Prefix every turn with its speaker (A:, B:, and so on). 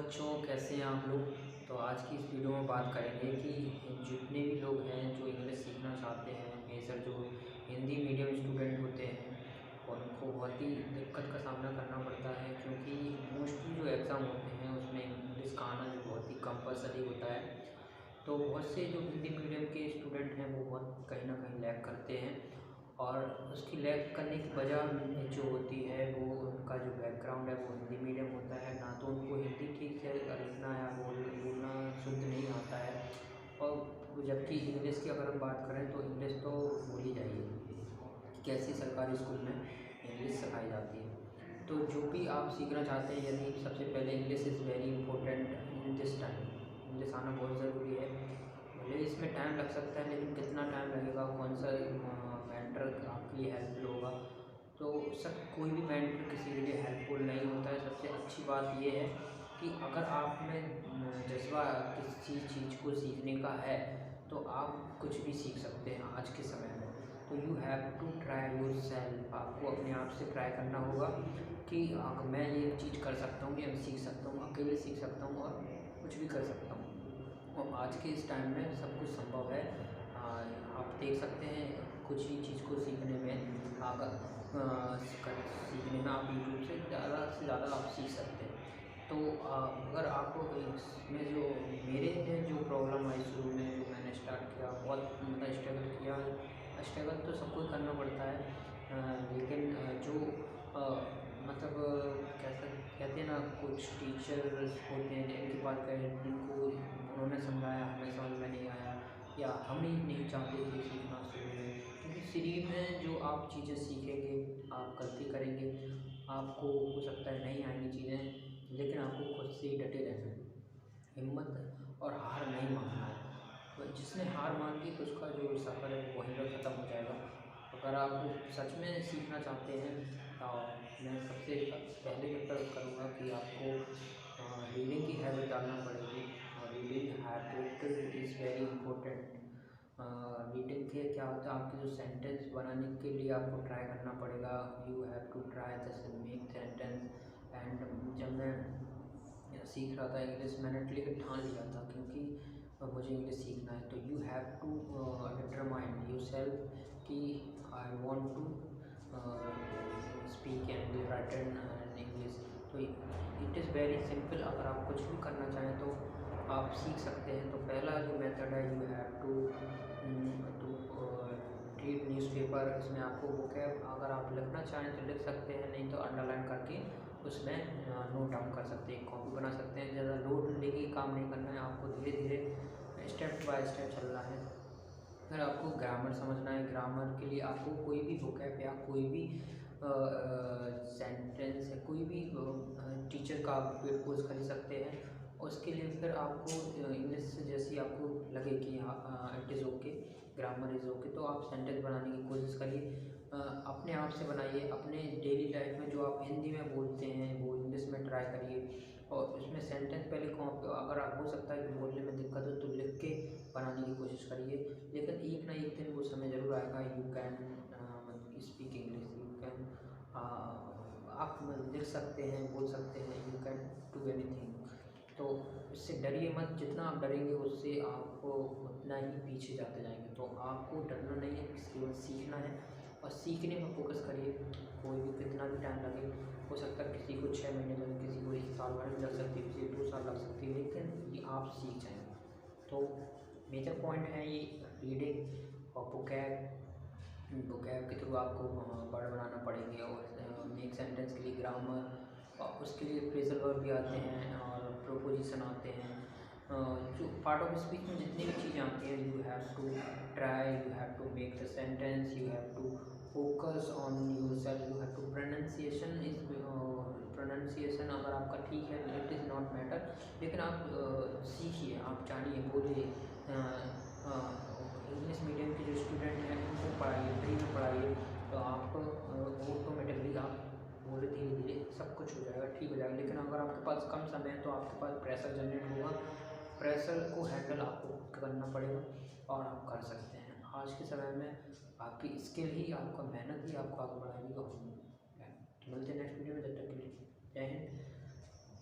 A: बच्चों, कैसे हैं आप लोग। तो आज की इस वीडियो में बात करेंगे कि जितने भी लोग हैं जो इंग्लिश सीखना चाहते हैं, मेजर जो हिंदी मीडियम स्टूडेंट होते हैं, और उनको बहुत ही दिक्कत का सामना करना पड़ता है, क्योंकि मोस्टली जो एग्ज़ाम होते हैं उसमें इंग्लिश का आना जो बहुत ही कंपलसरी होता है। तो बहुत से जो हिंदी मीडियम के स्टूडेंट हैं वो बहुत कहीं ना कहीं लैग करते हैं, और उसकी लैग करने की वजह जो होती है वो उनका जो बैकग्राउंड है वो हिंदी मीडियम होता है। ना तो उनको हिंदी ठीक से लिखना या बोलना शुद्ध नहीं आता है, और जबकि इंग्लिश की अगर हम बात करें तो इंग्लिश तो बोली जाइए, कैसी सरकारी स्कूल में इंग्लिश सिखाई जाती है। तो जो भी आप सीखना चाहते हैं, यदि सबसे पहले English is very important in this time. English आना बहुत ज़रूरी है। भले इसमें टाइम लग सकता है, लेकिन कितना टाइम लगेगा, कौन सा मेंटर आपके लिए हेल्पफुल होगा। तो सब कोई भी मेंटर किसी के लिए हेल्पफुल नहीं होता है। सबसे अच्छी बात ये है कि अगर आप में जज्बा किसी चीज़ को सीखने का है तो आप कुछ भी सीख सकते हैं आज के समय में। तो you have to try yourself. आपको अपने आप से ट्राई करना होगा कि मैं ये चीज़ कर सकता हूँ, या मैं सीख सकता हूँ, अकेले सीख सकता हूँ और कुछ भी कर सकता हूँ। और आज के इस टाइम में सब कुछ संभव है। आप देख सकते हैं कुछ ही चीज़ को सीखने में सीखने में आप यूट्यूब से ज़्यादा आप सीख सकते हैं। तो अगर आप इसमें जो मेरे में जो प्रॉब्लम आई शुरू में, जो मैंने स्टार्ट किया, बहुत मतलब स्ट्रगल किया। स्ट्रगल तो सबको करना पड़ता है, लेकिन जो अ, मतलब कैसे कहते हैं ना, कुछ टीचर्स होते हैं जिनके पास गए, जिनको उन्होंने समझाया, हमें समझ में नहीं आया, या हम ही नहीं चाहते थे सीखना शुरू में। क्योंकि शुरू में जो आप चीज़ें सीखेंगे, आप गलती करेंगे, आपको हो सकता है नहीं आएंगी चीज़ें, लेकिन आपको खुद से ही डटे रहना है, हिम्मत और हार नहीं मानना है। तो जिसने हार मान ली तो उसका जो सफ़र है वो वहीं पर ख़त्म हो जाएगा। अगर आप सच में सीखना चाहते हैं तो मैं सबसे पहले प्रेफर करूँगा कि आपको रीडिंग की हैबिट डालना पड़ेगी, और reading habit is very important. Reading के क्या होता है, आपके जो सेंटेंस बनाने के लिए आपको ट्राई करना पड़ेगा। You have to try this make sentence. And जब मैं सीख रहा था इंग्लिश, मैंने लेकिन ठान लिया था, क्योंकि मुझे इंग्लिश सीखना है। तो you have to determine yourself कि I want to speak and write English. तो इट इज़ वेरी सिंपल। अगर आप कुछ भी करना चाहें तो आप सीख सकते हैं। तो पहला जो मेथड है, you have to read newspaper. इसमें आपको वोकैब अगर आप लिखना चाहें तो लिख सकते हैं, नहीं तो अंडरलाइन करके उसमें नोट डाउन कर सकते हैं, कॉपी बना सकते हैं। ज़्यादा लोड लेके काम नहीं करना है, आपको धीरे धीरे स्टेप बाय स्टेप चलना है। फिर आपको ग्रामर समझना है। ग्रामर के लिए आपको कोई भी वोकैब या कोई भी सेंटेंस है, कोई भी टीचर का आप पेड कोर्स खरीद सकते हैं। उसके लिए फिर आपको इंग्लिश से जैसी आपको लगे कि हाँ it is okay, grammar is okay, तो आप सेंटेंस बनाने की कोशिश करिए। अपने आप से बनाइए। अपने डेली लाइफ में जो आप हिंदी में बोलते हैं वो इंग्लिश में ट्राई करिए, और उसमें सेंटेंस पहले अगर आप हो सकता है कि बोलने में दिक्कत हो तो लिख के बनाने की कोशिश करिए। लेकिन एक ना एक दिन वो समय ज़रूर आएगा, you can speak English, you can आप लिख सकते हैं, बोल सकते हैं, यू कैन डू एनीथिंग। तो इससे डरिए मत। जितना आप डरेंगे उससे आपको उतना ही पीछे जाते जाएंगे। तो आपको डरना नहीं है, केवल सीखना है, और सीखने में फोकस करिए। कोई भी कितना भी टाइम लगे, हो सकता है किसी को 6 महीने लगे, किसी को 1 साल भर भी लग सकती है, किसी को 2 साल लग सकती है, लेकिन ये आप सीख जाएंगे। तो मेजर पॉइंट है ये रीडिंग और वोकैब के थ्रू आपको वर्ड बनाना पड़ेंगे, और मेक सेंटेंस के लिए ग्रामर, और उसके लिए फ्रेजल वर्ब भी आते हैं और प्रोपोजिशन आते हैं। जो पार्ट ऑफ स्पीच में जितनी भी चीज़ें आती हैं, you have to try, you have to make the sentence, you have to focus on yourself, you have to pronunciation अगर आपका ठीक है, इट इज़ नॉट मैटर, लेकिन आप सीखिए, आप जानिए, बोलिए। इंग्लिश मीडियम के जो स्टूडेंट हैं उनको पढ़ाइए, फ्री में पढ़ाइए, तो आप ऑटोमेटिकली आप बोले धीरे धीरे सब कुछ हो जाएगा, ठीक हो जाएगा। लेकिन अगर आपके पास कम समय है तो आपके पास प्रेशर जनरेट होगा। प्रेशर को हैंडल आपको करना पड़ेगा, और आप कर सकते हैं। आज के समय में आपकी स्किल ही, आपका मेहनत ही आपको आगे बढ़ाएगी। और मिलते हैं नेक्स्ट वीडियो में, जब तक के लिए जय हिंद।